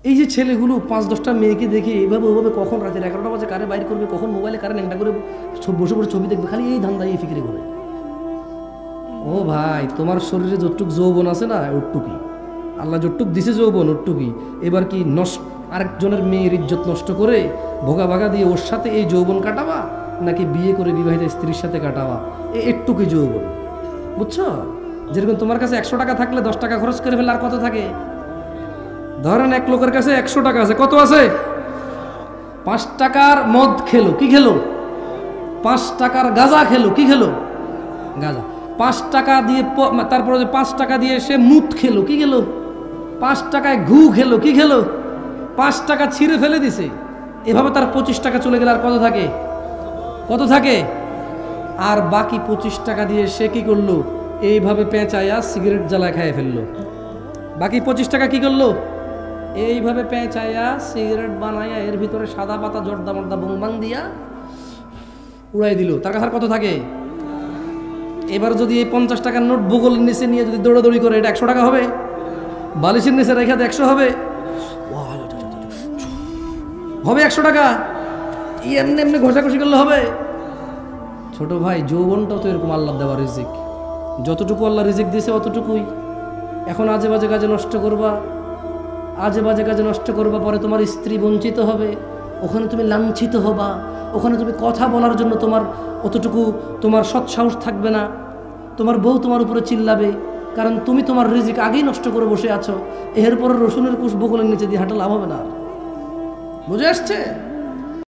এই যে ছেলেগুলো 5-10টা মেয়েকে দেখে এইভাবে ওইভাবে কখন রাতের 11টা বাজে কারে বাইর করবে, কখন মোবাইলে কারে ন্যাংটা করে বসে বসে ছবি দেখবে, খালি এই ধান্দা এই ফিকিরে করে। ও ভাই, তোমার শরীরে যতটুক যৌবন আছে না ওটুকুই, আল্লাহ যতটুক দিছে যৌবন ওটুকুই। এবার কি আরেকজনের মেয়ের ইজ্জত নষ্ট করে ভোগা ভাগা দিয়ে ওর সাথে এই যৌবন কাটাবা, নাকি বিয়ে করে বিবাহিত স্ত্রীর সাথে কাটাবা? একটুকুই যৌবন, বুঝছো? যেরকম তোমার কাছে 100 টাকা থাকলে 10 টাকা খরচ করে ফেলে আর কত থাকে? ধরেন এক লোকের কাছে 100 টাকা আছে, কত আছে? 5 টাকার মদ খেলো, কি খেলো? 5 টাকার গাঁজা খেলো, কি খেলো? গাঁজা। 5 টাকা দিয়ে তারপরে 5 টাকা দিয়ে সে মুত খেলো, কি খেলো? 5 টাকায় ঘু খেলো, কি খেলো? 5 টাকা ছিঁড়ে ফেলে দিছে। এভাবে তার 25 টাকা চলে গেলে আর কত থাকে? কত থাকে? আর বাকি 25 টাকা দিয়ে সে কি করলো? এইভাবে পেঁচাইয়া সিগারেট জ্বালায় খাইয়ে ফেললো। বাকি 25 টাকা কি করলো? এইভাবে পেঁচাইয়া সিগারেট বানাইয়া এর ভিতরে সাদা পাতা জর্দা মর্দা বুংবাং দিয়া উড়াই দিল। তার কাছে আর কত থাকে? এবার যদি এই 50 টাকার নোট ভূগোলের নিচে নিয়ে যদি দৌড়াদৌড়ি করে, এটা 100 টাকা হবে? বালিশের নিচে রেখে 100 হবে? হবে 100 টাকা? এমনি এমনি ঘষাঘষি করলে হবে? ছোট ভাই, যৌবনটাও তো এরকম আল্লাহ দেওয়া রিজিক। যতটুকু আল্লাহ রিজিক দিয়েছে অতটুকুই। এখন আজে বাজে কাজে নষ্ট করবা, আজে বাজে কাজে নষ্ট করবা, পরে তোমার স্ত্রী বঞ্চিত হবে, ওখানে তুমি লাঞ্ছিত হবা, ওখানে তুমি কথা বলার জন্য তোমার অতটুকু তোমার সৎসাহস থাকবে না, তোমার বউ তোমার উপরে চিল্লাবে, কারণ তুমি তোমার রিজিক আগেই নষ্ট করে বসে আছো। এরপরে রসুনের কুশ বকুলের নিচে দিয়ে হাঁটা লাভ হবে না। বুঝে আসছে?